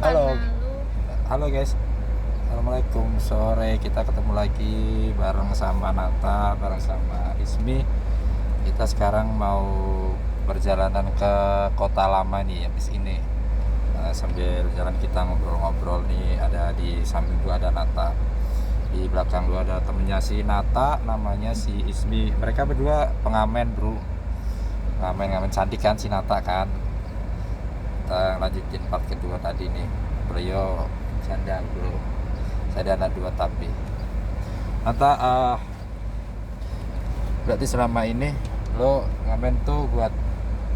Halo, lu. halo guys. Assalamualaikum. Sore kita ketemu lagi bareng sama Nata, bareng sama Ismi. Kita sekarang mau perjalanan ke kota lama nih, habis ini. Sambil jalan kita ngobrol-ngobrol nih. Ada di samping gua ada Nata, di belakang gua ada temennya si Nata, namanya si Ismi. Mereka berdua pengamen bro, ngamen cantik kan si Nata kan. Kita lanjutin part kedua tadi nih. Beliau janda bro, saya ada anak 2 tapi Nata, berarti selama ini lo ngamen tuh buat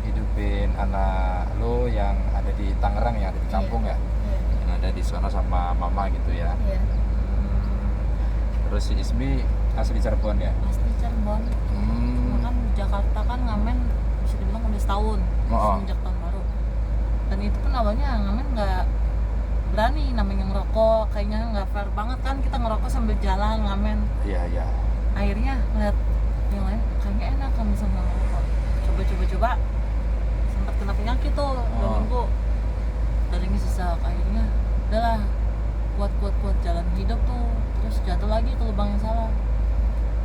hidupin anak lo yang ada di Tangerang, yang ada di kampung ya, yang ada di sana sama mama gitu ya. Iya. Terus si Ismi asli Cirebon ya. Pasti Cirebon. Kan Jakarta kan ngamen bisa dibilang udah setahun semenjak tahun baru. Dan itu pun awalnya ngamen nggak berani, namanya ngerokok kayaknya nggak fair banget kan, kita ngerokok sambil jalan ngamen. Iya. Akhirnya ngeliat yang lain kayaknya enak kan bisa ngerokok. Coba sempat kena penyakit tuh 2 minggu. Dari ini sesak, akhirnya udahlah kuat jalan hidup tuh, terus jatuh lagi ke lubang yang salah.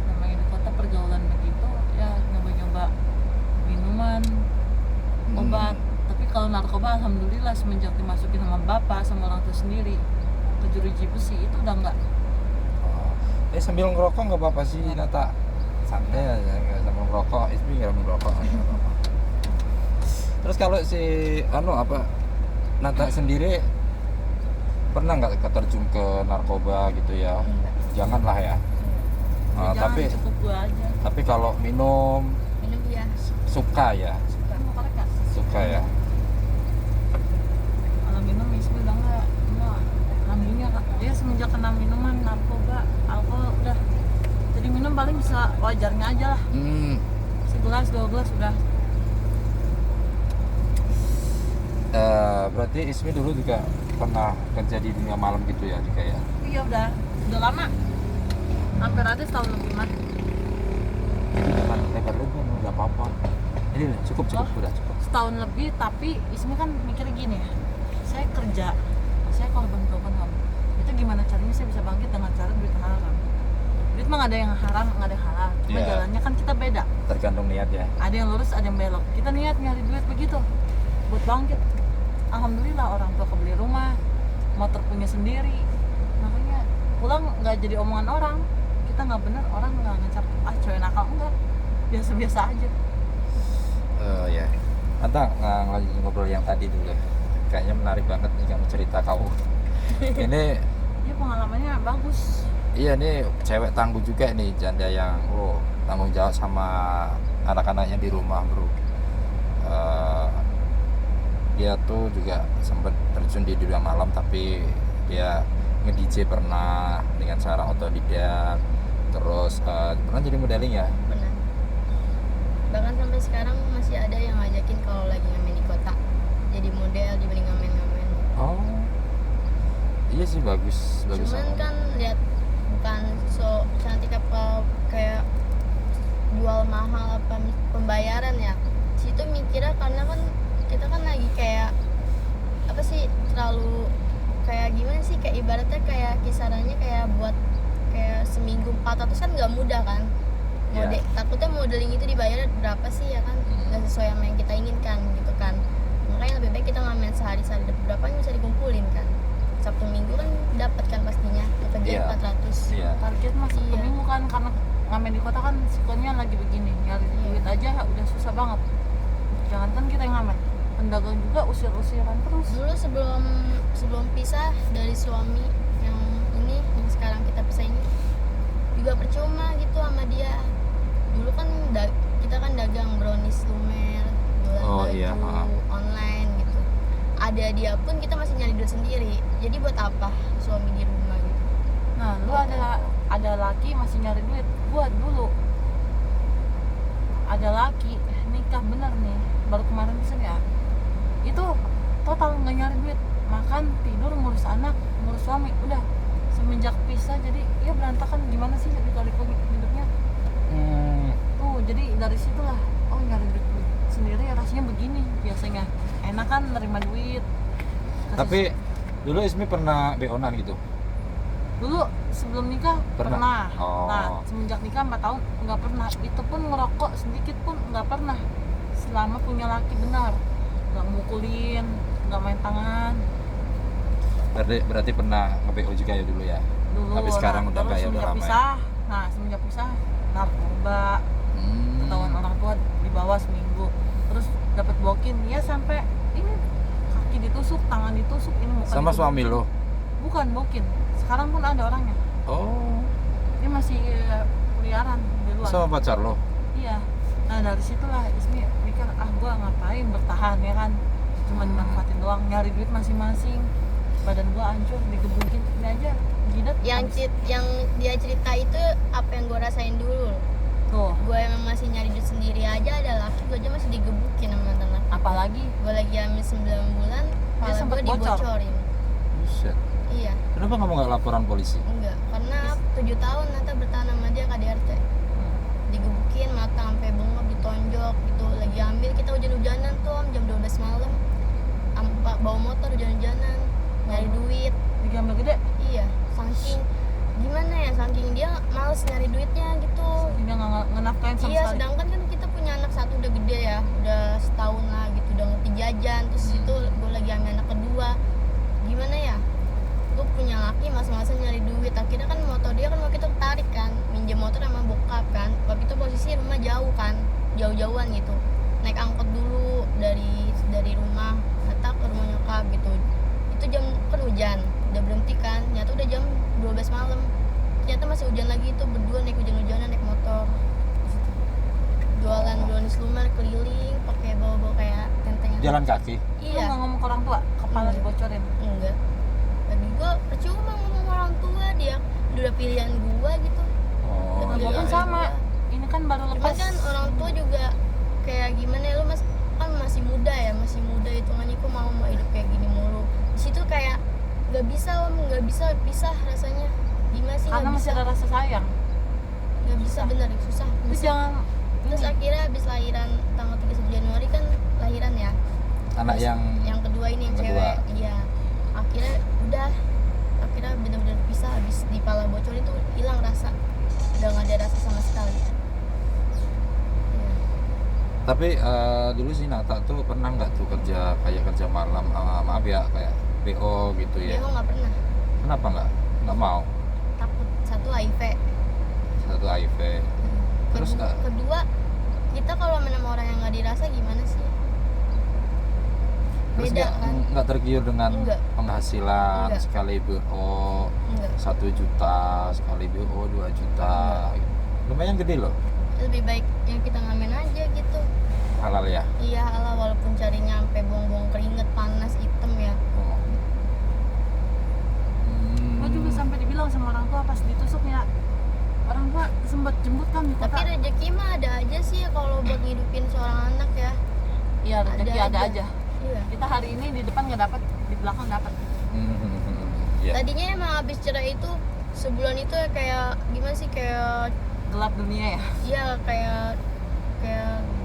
Namanya di kota pergaulan begitu ya, nyoba minuman, obat. Tapi kalau narkoba alhamdulillah semenjak dimasukin sama bapak sama orang tua sendiri ke jeruji besi itu udah enggak. Sambil ngerokok nggak apa-apa sih Nata, santai aja, nggak sambil ngerokok. Ismi nggak ngerokok. Terus kalau si Nata sendiri pernah nggak terjun ke narkoba gitu ya? Janganlah ya. Jangan, tapi cukup gua aja. tapi kalau minum Ya. suka ya, suka ya. Kalau minum Ismi udah enggak lambungnya dia semenjak kena minuman narkoba, alkohol udah. Jadi minum paling bisa wajarnya aja lah. Segelas 2 gelas udah. Berarti Ismi dulu juga pernah kerja di dunia malam gitu ya juga ya? Iya udah lama. Hampir aja setahun lebih mah. Jadi jangan lebar-lebar, nggak apa-apa. Ini cukup udah cukup. Setahun lebih, tapi Ismi kan mikirnya gini ya, saya kerja, saya korban HAM, itu gimana caranya saya bisa bangkit dengan cara duit haram. Duit mah nggak ada yang haram, nggak ada yang halal, cuma jalannya kan kita beda, tergantung niat ya. ada yang lurus, ada yang belok. Kita niat nyari duit begitu buat bangkit. Alhamdulillah orang tua kebeli rumah, motor punya sendiri, makanya pulang nggak jadi omongan orang. Kita nggak bener, orang nggak ngecap cewek nakal, enggak, biasa-biasa aja. Ya, Anta lanjut ngobrol yang tadi dulu. Kayaknya menarik banget nih kamu cerita kamu. Ini Iya, pengalamannya bagus. iya nih, cewek tangguh juga nih, janda yang tanggung jawab sama anak-anaknya di rumah bro. Dia tuh juga sempat terjun di dunia malam, tapi dia nge-DJ pernah dengan cara otodidak. Terus pernah jadi modeling ya? Benar. Bahkan sampai sekarang masih ada yang ngajakin kalau lagi ngamen di kota jadi model, dibeli ngamen-ngamen. Oh iya sih, bagus Cuman kan lihat bukan so cantik apa kayak jual mahal apa pembayaran ya. Situ mikirnya karena kan kita kan lagi kayak apa sih, terlalu kayak gimana sih, kayak ibaratnya kayak kisarannya kayak buat kayak seminggu 400 kan nggak mudah kan. Takutnya modeling itu dibayar berapa sih ya kan, nggak sesuai sama yang kita inginkan gitu kan. Makanya lebih baik kita ngamen sehari-sehari, berapa yang bisa dikumpulin kan. Sabtu minggu kan dapat kan pastinya, kerja 400. Target mah Sabtu minggu kan, karena ngamen di kota kan siklusnya lagi begini, nyari duit aja udah susah banget. Jangan kan kita yang ngamen, pedagang juga usir-usiran terus. Dulu sebelum pisah dari suami yang sekarang kita pisah ini juga percuma gitu sama dia. Dulu kan kita kan dagang brownies lumer, jualan baju online gitu. Ada dia pun kita masih nyari duit sendiri. Jadi buat apa suami di rumah gitu. Nah, lu ada laki masih nyari duit. Buat dulu ada laki nikah bener nih, baru kemarin bisa ya. Itu total nggak nyari duit, makan, tidur, ngurus anak, ngurus suami, udah. Semenjak pisah jadi ya berantakan. Gimana sih dibalik hidupnya. Tuh jadi dari situlah, oh nyari duit sendiri rasanya begini. Biasanya enak kan nerima duit. Tapi Dulu Ismi pernah beonan gitu? Dulu sebelum nikah Pernah? pernah. Oh. Nah, semenjak nikah 4 tahun nggak pernah. Itu pun ngerokok sedikit pun nggak pernah. Selama punya laki benar, nggak mukulin, nggak main tangan. Berarti pernah nge-BO juga ya dulu ya? Dulu. Tapi sekarang udah terus nggak ya, udah semenjak lama ya? pisah. Nah, semenjak pisah narkoba, ketahuan orang tua dibawa seminggu, terus dapat bokin ya sampai ini kaki ditusuk, tangan ditusuk, ini muka Sama ditusuk. suami lo? Bukan bokin. Sekarang pun ada orangnya. Oh. Dia masih peliharaan di luar. Sama pacar lo? Iya. Nah dari situlah Ismi mikir gua ngapain bertahan ya kan, cuma dimanfaatin doang, nyari duit masing-masing, badan gua hancur digebukin ini aja jidat Yang dia cerita itu apa yang gue rasain dulu. tuh. Gue emang masih nyari duit sendiri aja, ada laki gue aja masih digebukin sama mantan laki. Apalagi Gue lagi hamil 9 bulan, kepala sempet gue bocor. dibocorin. Buset. Iya, Kenapa kamu nggak laporan polisi? enggak, karena 7 tahun Nata bertahan sama dia KDRT. Digebukin, mata sampai bengap, ditonjok gitu. Lagi hamil kita hujan-hujanan tuh Om, jam 12 malam. Bawa motor hujan-hujanan, nyari duit. di gambar gede Iya, saking gimana ya, saking dia males nyari duitnya gitu. dia nggak ngenafkain sama Iya, sekali. sedangkan kan kita punya anak satu udah gede ya, udah setahun lah gitu, udah ngerti jajan. Terus itu gue lagi hamil anak kedua, gimana ya, gue punya laki mas-masan nyari duit. Akhirnya kan motor dia kan waktu itu tarik kan, minjem motor sama bokap kan. Waktu itu posisi rumah jauh kan, jauh-jauhan gitu, naik angkot dulu dari rumah Nata ke rumah nyokap gitu. Itu jam kan hujan, udah berhenti kan, ternyata udah jam 12 malam, ternyata masih hujan lagi. Itu berdua naik hujan-hujanan naik motor, jualan brownies lumer keliling pakai bawa-bawa kayak tentengan. Jalan kaki? Lu Iya. nggak ngomong ke orang tua, kepala Enggak. dibocorin. Enggak. Bagi gue percuma ngomong orang tua, dia udah pilihan gue gitu. Oh, Nah, Iya, gua pun iya. sama. Ini kan baru Cuman lepas. kan orang tua juga kayak gimana ya, lu kan masih muda ya, masih muda hitungannya, kok mau hidup kayak gini mulu. Di situ kayak nggak bisa Om, nggak bisa pisah rasanya. Gimana sih Karena nggak masih bisa? ada rasa sayang. Nggak bisa, bener susah. Tapi Bisa. jangan Terus ini. akhirnya habis lahiran tanggal 31 Januari kan lahiran ya. Anak Terus yang kedua ini yang kedua. cewek. Iya. Akhirnya udah, akhirnya bener-bener pisah. Habis di pala bocor itu hilang rasa. Udah nggak ada rasa sama sekali. Iya. Tapi dulu sih Nata tuh pernah nggak tuh kerja kayak kerja malam, maaf ya, kayak BO gitu ya? Dia nggak pernah. Kenapa nggak mau? Takut. Satu HIV. Satu HIV. Terus kedua, kita kalau main sama orang yang nggak dirasa gimana sih? terus Beda kan? nggak tergiur dengan Enggak. penghasilan Enggak. sekali BO Enggak. 1 juta, sekali BO 2 juta, gitu. Lumayan gede loh, Lebih baik yang kita ngamen aja gitu. halal ya. Iya halal, walaupun carinya sampai buang-buang keringet panas hitam ya. Oh. Gua juga sampai dibilang sama orang tua pas ditusuk ya. Orang tua sempat jemput kan di Tapi kota. rezeki mah ada aja sih kalau buat ngidupin seorang anak ya. Iya, rezeki ada aja. Iya. Kita hari ini di depan nggak dapat, di belakang dapat. Iya. Tadinya emang habis cerai itu sebulan itu ya kayak gimana sih, kayak Gelap dunia ya. ya kayak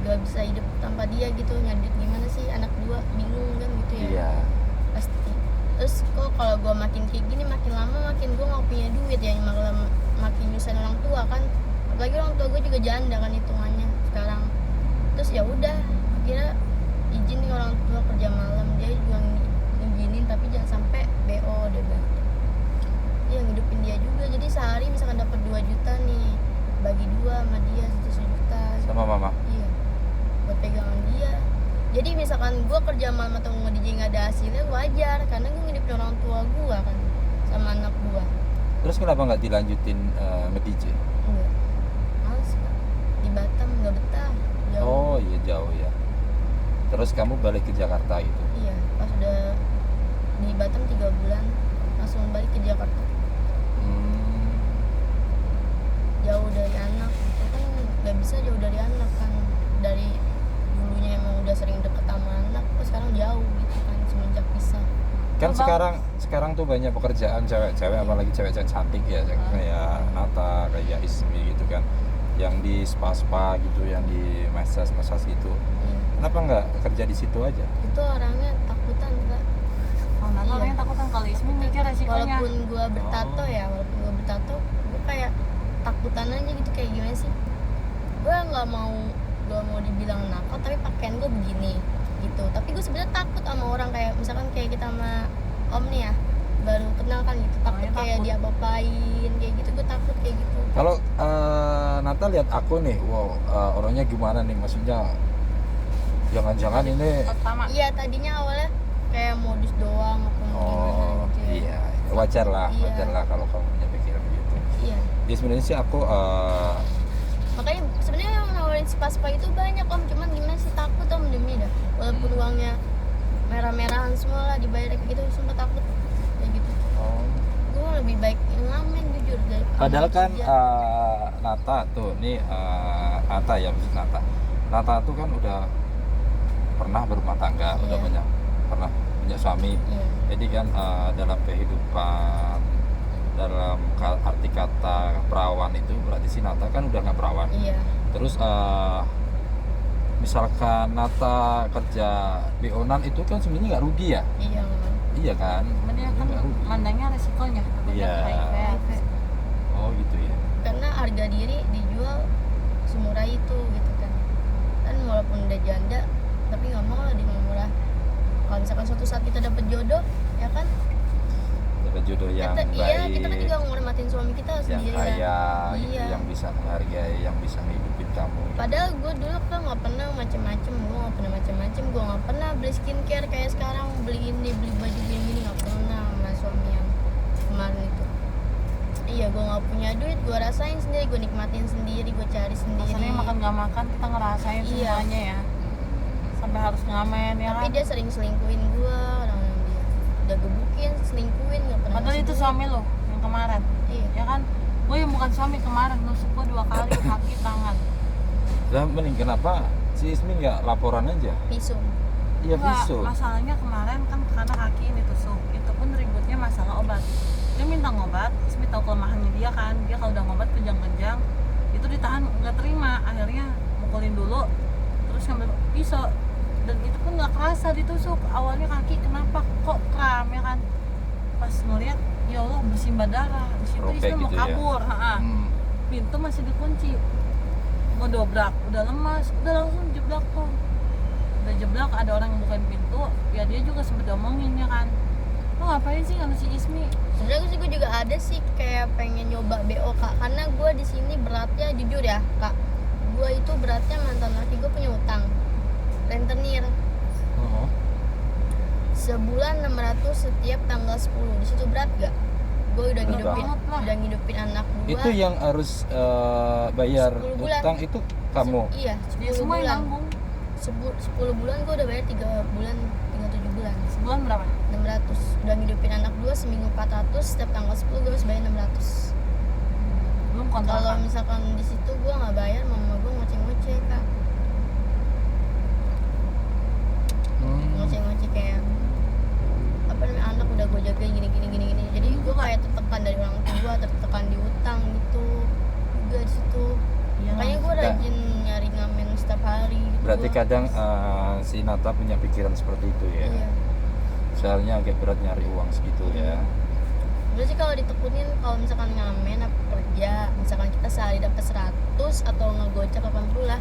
gak bisa hidup tanpa dia gitu. Nyari duit gimana sih, anak dua bingung kan gitu ya. Iya. Pasti. Terus kok kalau gue makin kayak gini, makin lama makin gue nggak punya duit ya, makin nyusahin orang tua kan. Apalagi orang tua gue juga janda kan hitungannya sekarang. Terus ya udah, akhirnya izin nih orang tua kerja malam, dia juga ngizinin tapi jangan sampai BO dia bilang. Iya, ngidupin dia juga. Jadi sehari misalkan dapat 2 juta nih, bagi 2 sama dia 1 juta. Sama mama. Iya, buat pegangan dia. Jadi misalkan gue kerja malam atau nge-DJ nggak ada hasilnya, wajar, karena gue ngidupin orang tua gue kan sama anak gue. Terus kenapa nggak dilanjutin nge-DJ? Enggak, males kan, di Batam nggak betah, jauh. Oh iya, jauh ya. Terus kamu balik ke Jakarta itu? Iya, pas udah di Batam 3 bulan langsung balik ke Jakarta. Jauh dari anak, itu kan nggak bisa jauh dari anak kan. Dari dulunya emang udah sering deket sama anak, terus sekarang jauh gitu kan semenjak pisah. Kan Coba. sekarang tuh banyak pekerjaan cewek-cewek, apalagi cewek-cewek cantik ya, kayak Nata, kayak Ismi gitu kan, yang di spa gitu, yang di massage gitu. Iya. Kenapa nggak kerja di situ aja? Itu orangnya takutan Kak. Oh, Nata Iya. orangnya takutan kali. resikonya. walaupun gue bertato ya, walaupun gue bertato, gue kayak takutan aja gitu, kayak gimana sih, gue nggak mau dibilang nakal tapi pakaian gue begini gitu, tapi gue sebenarnya takut sama orang, kayak misalkan kayak kita sama om nih ya, baru kenal kan gitu, takut Orangnya kayak takut. dia apain kayak gitu, gue takut kayak gitu. Kalau Nata lihat aku nih, wow, orangnya gimana nih? Maksudnya jangan-jangan ini Pertama. Iya, tadinya awalnya kayak modus doang apa oh gimana gitu ya. iya, wajar lah Iya. kalau kamu punya pikiran begitu. Iya, Ya sebenarnya sih aku makanya sebenarnya yang nawarin si Paspa itu banyak om, cuman gimana sih, takut om demi dah, walaupun uangnya merah-merahan semua lah dibayar kayak gitu, sumpah takut kayak gitu. Gue lebih baik ngamen jujur dari padahal kan kerja. Nata tuh nih Nata ya, maksud Nata tuh kan udah pernah berumah tangga, udah Iya. pernah punya suami. Iya. Jadi kan dalam kehidupan, dalam arti kata perawan itu berarti si Nata kan udah nggak perawan. Iya. Terus misalkan Nata kerja BO-nan itu kan sebenarnya nggak rugi ya? Iya ngamen. Iya kan? Dia kan Nggak rugi. mandangnya resikonya. Takutnya Iya. HIV. Oh gitu ya. Karena harga diri dijual semurah itu gitu kan walaupun udah janda tapi nggak mau lah dia murah. Kalau misalkan suatu saat kita dapet jodoh ya kan, Dapat jodoh yang kita, baik, iya kita kan juga ngormatin suami kita yang sendiri kaya, kan. gitu, Iya. yang bisa menghargai, yang bisa ngehidupin kamu. Gitu. Padahal gue dulu kan nggak pernah macem-macem, gue nggak pernah beli skincare kayak sekarang, beli ini beli baju gini nggak pernah sama suami yang kemarin itu. Iya, gue nggak punya duit, gue rasain sendiri, gue nikmatin sendiri, gue cari sendiri. Rasanya makan gak makan kita ngerasain Iya. semuanya ya. Sampai harus ngamen ya Tapi kan. dia sering selingkuhin gue, orang dia udah gebukin, selingkuhin, nggak pernah. Padahal ngasih itu duit. suami lo yang kemarin. Iya. Ya kan? Gue yang bukan suami kemarin nusuk gue 2 kali kaki tangan. Lah mending kenapa si Ismi nggak laporan aja? Visum. Iya Enggak, visum. masalahnya kemarin kan karena kaki ini tusuk. Itu pun ributnya masalah obat. Dia minta ngobat, Ismi tahu kelemahannya dia kan. Dia kalau udah ngobat kejang-kejang, itu ditahan nggak terima. Akhirnya mukulin dulu, terus ngambil pisau. Dan itu pun nggak kerasa ditusuk. Awalnya kaki kenapa kok kram ya kan? Pas ngeliat, ya Allah bersimbah darah. Di situ Robek Ismi mau gitu ya? kabur. Pintu masih dikunci. Mau dobrak, udah lemas, udah langsung jeblak tuh. Udah jeblak, ada orang yang bukain pintu, ya dia juga sempet diomongin ya kan. Lo ngapain sih kata si Ismi? Sebenarnya gue juga ada sih kayak pengen nyoba BO kak, karena gue di sini beratnya jujur ya kak, gue itu beratnya mantan laki gue punya utang rentenir Oh. sebulan 600 setiap tanggal 10. Di situ berat gak? Gue udah Berat ngidupin, banget lah. udah ngidupin anak gue. Itu yang harus bayar 10 bulan. utang itu kamu. Iya, 10 Dia semua yang bulan. nanggung. 10 bulan gue udah bayar 3 bulan, tinggal 7 bulan. Sebulan berapa? 600. Udah ngidupin anak gue seminggu 400, setiap tanggal 10 gue harus bayar 600. Belum Kalau kontrakan. misalkan di situ gue nggak bayar, mama gue ngoceh-ngoceh kak, ngoceh-ngoceh kayak apa namanya, anak udah gue jagain gini. Jadi gue kayak tertekan dari orang tua, tertekan di utang gitu juga di situ. Iya, Makanya gue Nah. rajin nyari ngamen setiap hari gitu. Berarti gua. kadang si Nata punya pikiran seperti itu ya. Iya. Soalnya agak berat nyari uang segitu ya. Berarti kalau ditekunin, kalau misalkan ngamen apa kerja, misalkan kita sehari dapat 100 atau ngegocap 80 lah,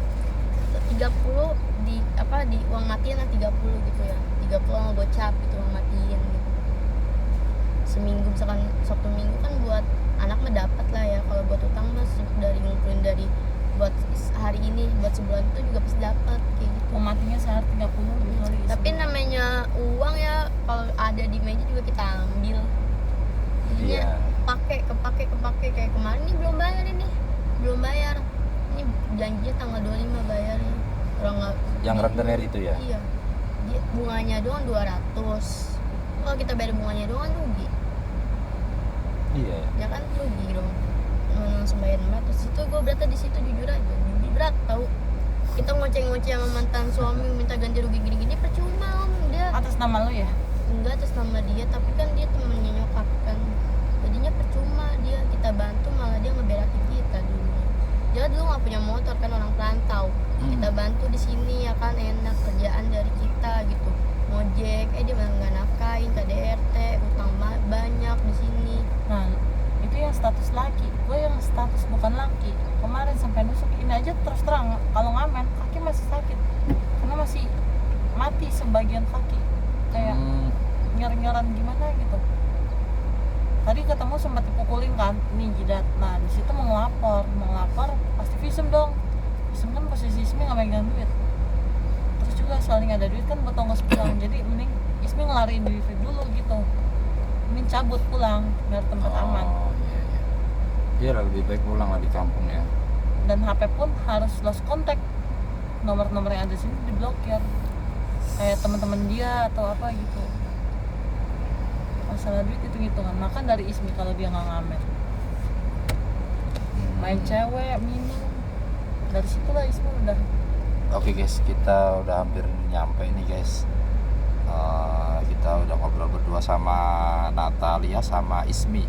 30 di apa di uang matiin lah, 30 gitu ya, 30 ngegocap gitu, uang matiin gitu. Seminggu misalkan Sabtu Minggu kan buat anak mah dapat lah ya, kalau buat utang mah dari ngumpulin dari buat hari ini, buat sebulan itu juga pasti dapat kayak gitu. Matinya sehari 30 gitu kali. Tapi namanya uang ya, kalau ada di meja juga kita ambil. Jadinya Iya. kepake kayak kemarin ini belum bayar. Ini janjinya tanggal 25 bayarnya. Orang nggak. Yang rentenir itu ya. Iya. Dia, bunganya doang 200. Kalau kita bayar bunganya doang kan rugi. Iya. Ya kan rugi dong. Langsung bayar 600. Itu gue beratnya di situ jujur aja. Berat tau. Kita ngoceh-ngoceh sama mantan suami minta ganti rugi gini-gini percuma om. Dia Atas nama lo ya? enggak atas nama dia, tapi kan dia temennya nyokap kan, jadinya percuma, dia kita bantu malah dia ngebelain kita dulu. Dia dulu nggak punya motor kan, orang perantau. Kita bantu di sini ya kan, enak kerjaan dari kita gitu, ngojek, dia malah nggak nafkain, KDRT, utang banyak di sini. laki, gue yang status bukan laki. Kemarin sampai nusuk, ini aja terus terang kalau ngamen kaki masih sakit karena masih mati sebagian kaki, kayak nyer-nyeran gimana gitu. Tadi ketemu sempat dipukulin kan, nih jidat. Nah di situ mau ngelapor pasti visum dong. Visum kan posisi Ismi nggak megang duit. Terus juga soalnya ada duit kan buat ongkos pulang. Jadi mending Ismi ngelariin duit dulu gitu. Mending cabut pulang biar tempat aman. Iya, iya. Iya lah, lebih baik pulang lah di kampung ya. Dan HP pun harus lost contact. Nomor-nomor yang ada sini diblokir. Kayak teman-teman dia atau apa gitu. Masalah duit itu hitungan makan dari Ismi kalau dia nggak ngamen. Main cewek, minum, dari situlah Ismi udah. Oke guys, kita udah hampir nyampe nih guys. Kita udah ngobrol berdua sama Natalia sama Ismi.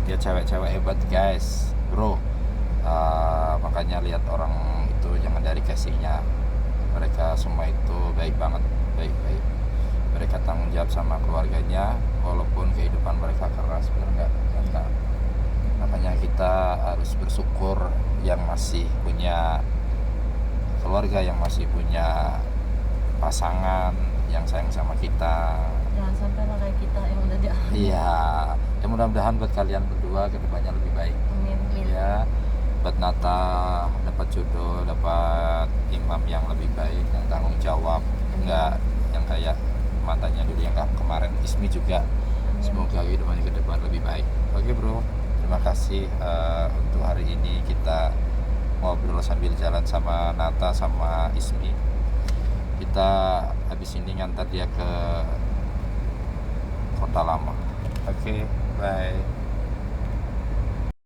Dia cewek-cewek hebat guys, bro. Makanya lihat orang itu jangan dari casingnya. Mereka semua itu baik banget, baik-baik. Mereka tanggung jawab sama keluarganya, walaupun kehidupan mereka keras, benar nggak? Makanya kita harus bersyukur yang masih punya keluarga, yang masih punya pasangan yang sayang sama kita. Jangan sampai lah kayak kita yang udah di. Iya, ya mudah-mudahan buat kalian berdua kedepannya lebih baik. Amin. Ya, buat Nata dapat jodoh, dapat imam yang lebih baik, yang tanggung jawab, enggak yang kayak mantannya dulu yang kemarin. Ismi juga, semoga kehidupannya ke depan lebih baik. Oke bro, terima kasih untuk hari ini kita ngobrol sambil jalan sama Nata sama Ismi. Kita habis ini ngantar dia ke kota lama. Oke, bye.